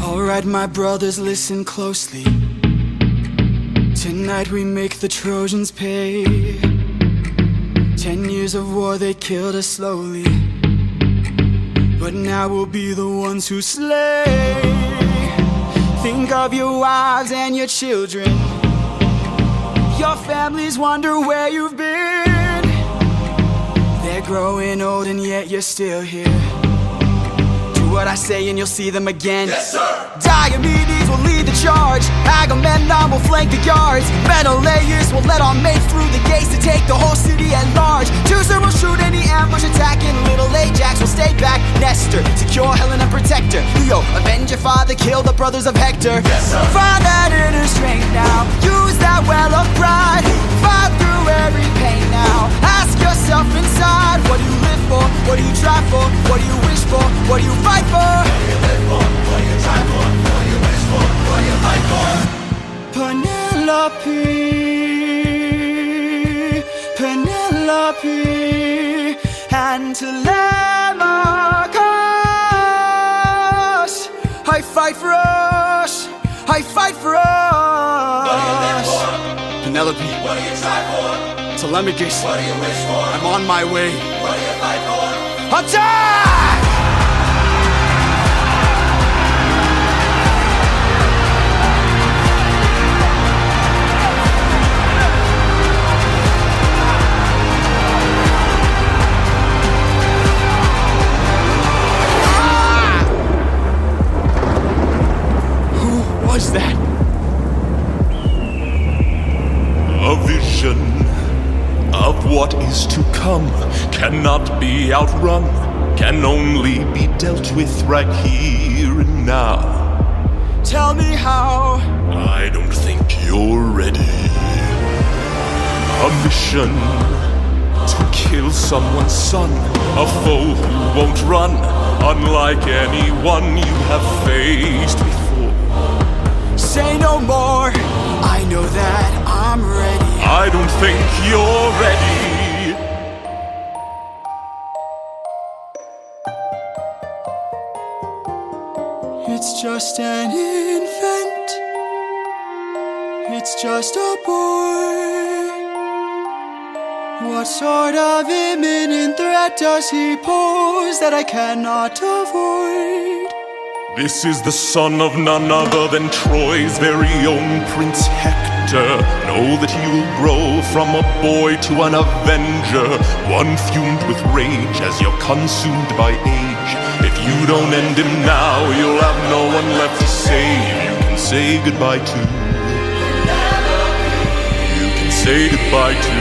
Alright, my brothers, listen closely. Tonight we make the Trojans pay. 10 years of war, they killed us slowly, but now we'll be the ones who slay. Think of your wives and your children. Your families wonder where you've been. They're growing old and yet you're still here. Do what I say and you'll see them again. Yes, sir! Diomedes will lead the charge. Agamemnon will flank the yards. Menelaus will let our mates through the gates to take the whole city at large. Teucer will shoot any ambush attacking. Little Ajax will stay back. Nestor, secure Helen and protect her. Leo, avenge your father, kill the brothers of Hector. Yes, sir! Find that inner strength now. Use that well of pride. Fight through every pain now. Ask yourself inside, what do you live for? What do you try for? What do you wish for? What do you fight for? What do you live for? What do you try for? What do you wish for? What do you fight for? Penelope, Penelope, and Telemachus. I fight for us, I fight for us. What do you live for? Penelope, What do you try for? Telemachus, What do you wish for? I'm on my way. What do you fight for? Attack! Was that? A vision of what is to come cannot be outrun, can only be dealt with right here and now. Tell me how. I don't think you're ready. A mission to kill someone's son, a foe who won't run, unlike anyone you have faced before. Say no more, I know that I'm ready. I don't think you're ready. It's just an infant. It's just a boy. What sort of imminent threat does he pose that I cannot avoid? This is the son of none other than Troy's very own Prince Hector. Know that he will grow from a boy to an avenger, one fumed with rage as you're consumed by age. If you don't end him now, you'll have no one left to save. You can say goodbye to. You can say goodbye to.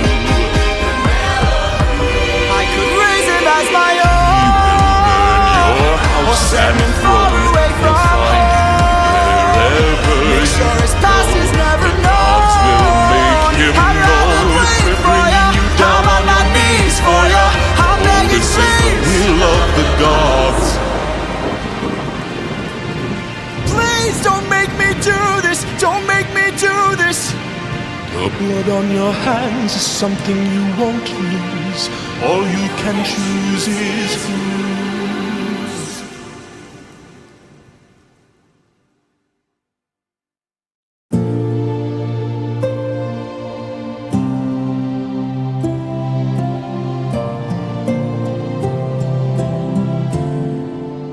I could raise him as my own. Your house and throne. Make sure his past is never known. I'd rather wait for ya. I'm on my knees for ya. I'm begging This is please. the will of the gods. Please don't make me do this. Don't make me do this. The blood on your hands is something you won't lose. All you can choose is who.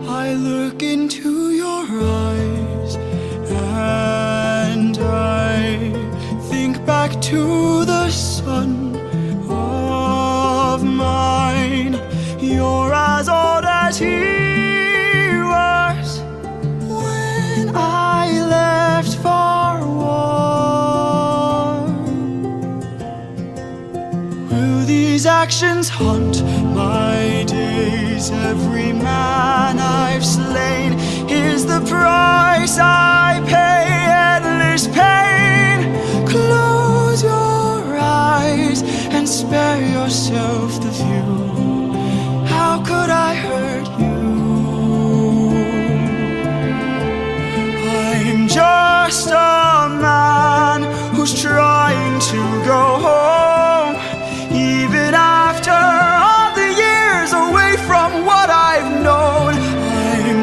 I look into your eyes and I think back to the son of mine. You're as old as he was when I left for war. Will these actions haunt my days? Every man I've slain is the price I pay. Endless pain. Close your eyes and spare yourself the view. How could I hurt you? I'm just a man who's trying to go home, even after all the years away from what I've known. I'm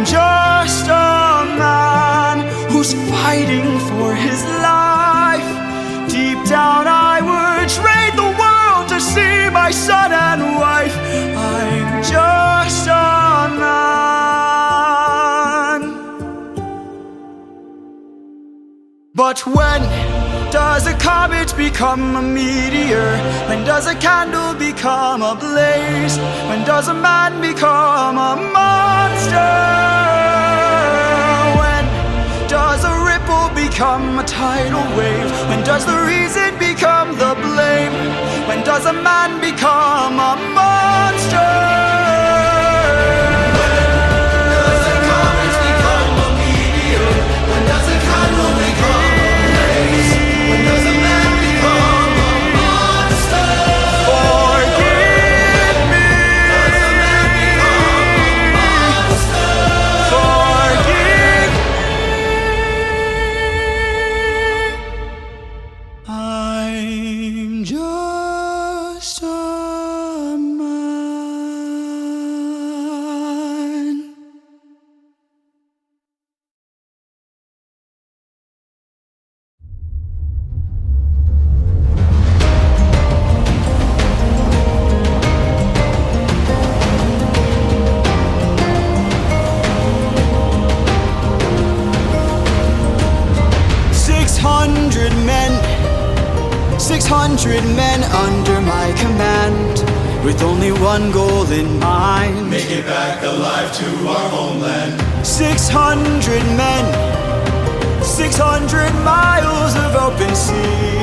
But when does a comet become a meteor? When does a candle become a blaze? When does a man become a monster? When does a ripple become a tidal wave? When does the reason become the blame? When does a man become a monster? Does a comet become a meteor? When does a candle become a blaze? When does a man become a monster? Forgive me. Does a man become a monster? Forgive me. I'm just a man. 600 men, 600 men under my command, with only one goal in mind. Make it back alive to our homeland. 600 men, 600 miles of open sea.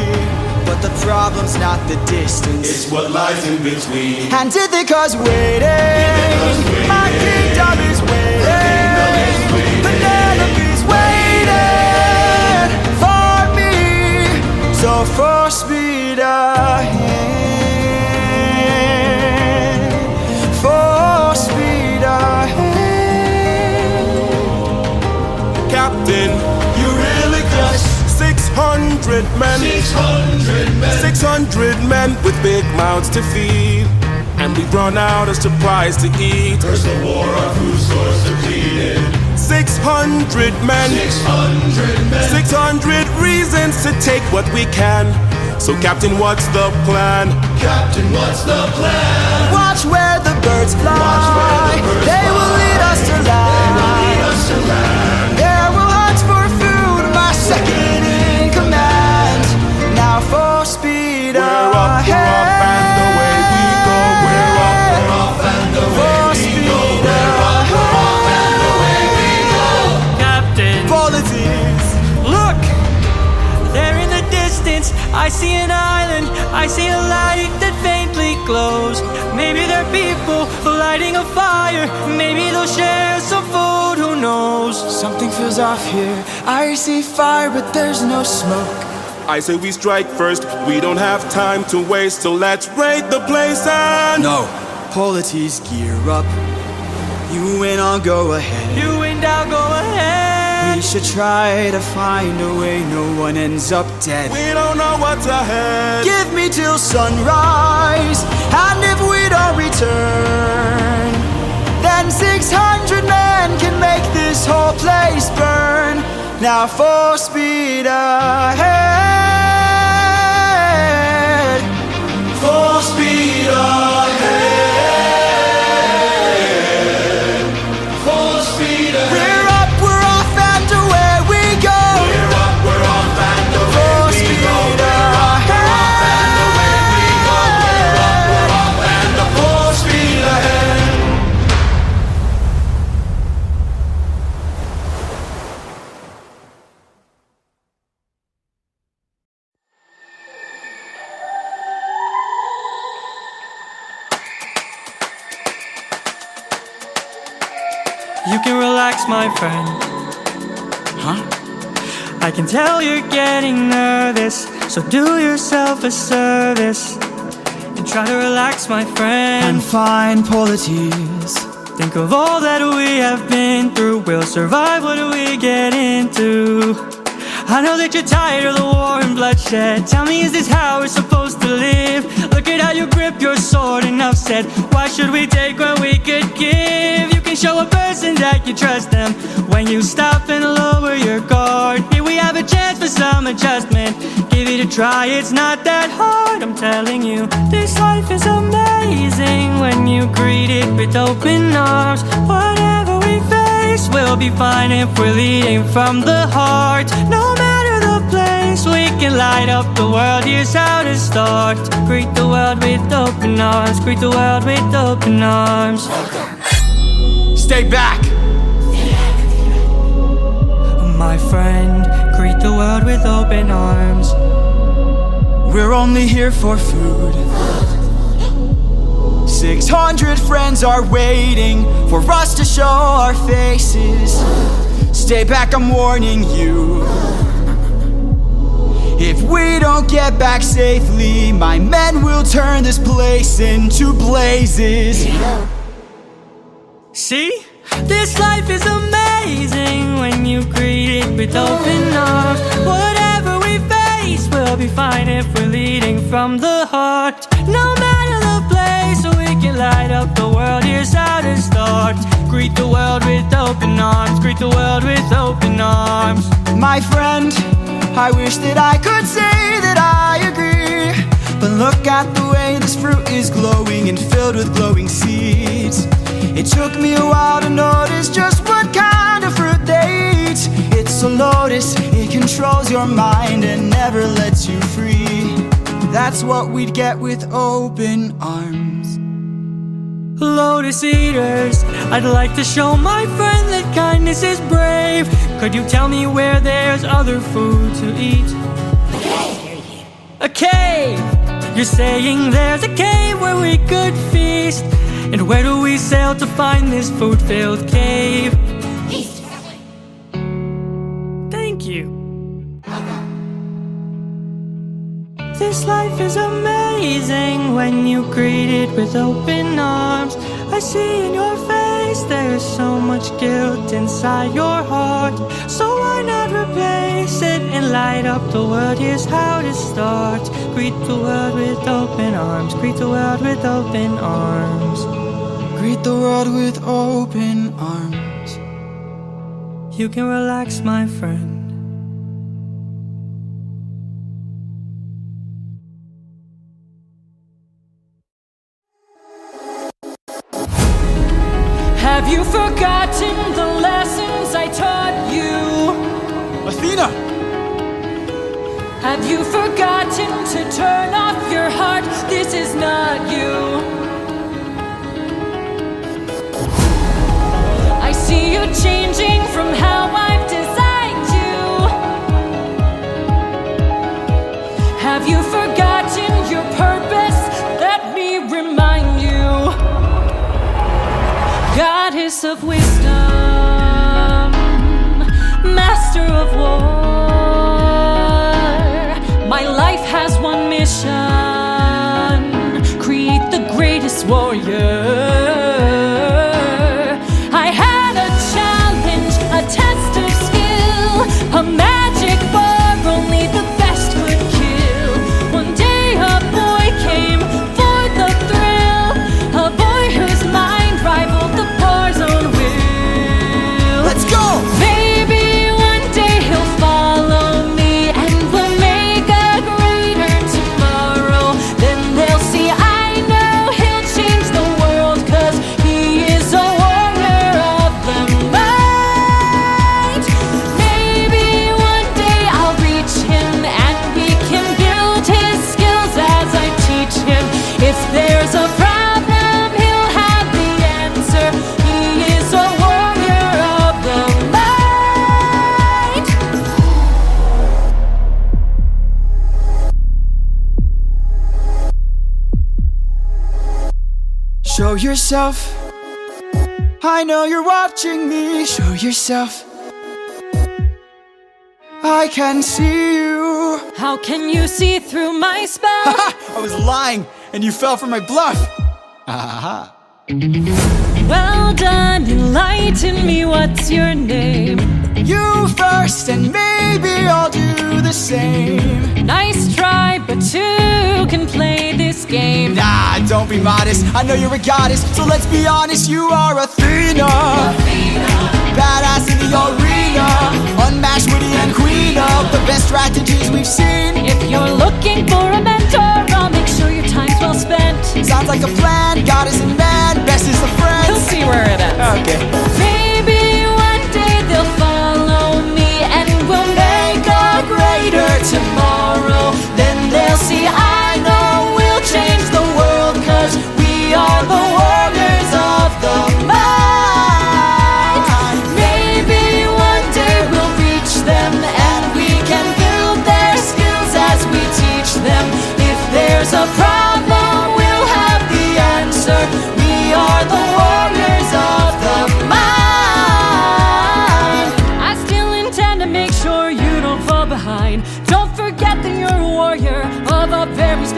But the problem's not the distance, It's what lies in between. and Ithaca's waiting. My kingdom is waiting. Penelope's waiting for me. So full speed ahead. Full speed ahead. Captain, You really just 600 men, 600 men. 600 men with big mouths to feed, and we run out of supplies to eat. First the war, our food stores depleted. 600 men, 600 men. 600 reasons to take what we can. So Captain, what's the plan? Captain, what's the plan? Watch where the birds fly. Watch where the birds They fly. will lead us to They will lead land. us to land. There will hunt for food, my second in command. Now full speed We're up, and away we go. We're up, We're off and away Full we speed go. We're up, we're off and away we go. Captain, Politics. look! There in the distance, I see an island. I see a light that faintly glows. Maybe they're people lighting a fire. Maybe they'll share some food, who knows? Something feels off here. I see fire, but there's no smoke. I say we strike first. We don't have time to waste, so let's raid the place and No. Polities, gear up. You win, I'll go ahead. You and I'll go ahead. We should try to find a way no one ends up dead. we don't know what's ahead. Give me till sunrise, and if we don't return, then 600 men can make this whole place burn. Now full speed ahead. Full speed ahead. Full speed ahead. We're up, we're off, and away we go. We're up, we're off and away Full we speed go. We're up, we're off and away we go. We're up, we're off and full speed ahead. You can relax, my friend. Huh? I can tell you're getting nervous, so do yourself a service and try to relax, my friend. And fine polities. Think of all that we have been through. We'll survive what we get into. I know that you're tired of the war and bloodshed. Tell me, is this how we're supposed to live? Look at how you grip your sword, enough said. Why should we take when we could give? You can show a person that you trust them when you stop and lower your guard. Here we have a chance for some adjustment. Give it a try, it's not that hard. I'm telling you, this life is amazing when you greet it with open arms. Whatever we face, we'll be fine if we're leading from the heart. No matter the place can light up the world. Here's how to start. Greet the world with open arms. Greet the world with open arms. Stay back! My friend, greet the world with open arms. We're only here for food. 600 friends are waiting for us to show our faces. Stay back, I'm warning you. If we don't get back safely, my men will turn this place into blazes. See? This life is amazing when you greet it with open arms. Whatever we face, we'll be fine if we're leading from the heart. No matter the place, we can light up the world. Here's how to start. Greet the world with open arms. Greet the world with open arms. My friend, I wish that I could say that I agree, but look at the way this fruit is glowing and filled with glowing seeds. It took me a while to notice just what kind of fruit they eat. It's a lotus, it controls your mind and never lets you free. That's what we'd get with open arms. Lotus eaters, I'd like to show my friend that kindness is brave. Could you tell me where there's other food to eat? A cave! You're saying there's a cave where we could feast. And where do we sail to find this food-filled cave? East. Thank you. This life is amazing when you greet it with open arms. I see in your face there's so much guilt inside your heart. So why not replace it and light up the world? Here's how to start. Greet the world with open arms. Greet the world with open arms. Greet the world with open arms. You can relax, my friend. Have you forgotten the lessons I taught you? Athena! Have you forgotten to turn off your heart? This is not you. I see you changing from how I've designed you. Have you forgotten your purpose? Let me remind you. Goddess of wisdom, master of war. My life has one mission: create the greatest warrior. I had a challenge, a test of skill, a magic bar only the best could kill. One day a boy came for the thrill, a boy whose mind rivaled the bar's own will. Let's go! Maybe one day he'll follow me and we'll make a greater tomorrow. Then they'll see I know he'll change the world, 'cause he is a warrior of the mind. Maybe one day I'll reach him and we can build his skills as I teach him. If there's a problem, he'll have the answer. He is a warrior of the mind. Show yourself. I know you're watching me. Show yourself. I can see you. How can you see through my spell? I was lying and you fell for my bluff. Well done, enlighten me, what's your name? You first and maybe I'll do the same. Nice try, but two can play this game. Nah, don't be modest. I know you're a goddess, so let's be honest. You are Athena. Badass in the arena, unmatched, witty and queen of the best strategies we've seen. If you're looking for a mentor, I'll make sure your time's well spent. Sounds like a plan, goddess and man, best is the friends. We'll see where it ends. Okay. Maybe one day they'll follow me and we'll make a greater tomorrow.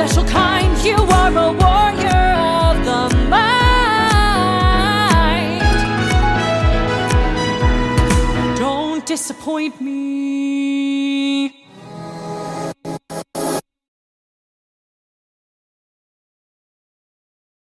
special kind. You are a warrior of the mind. Don't disappoint me.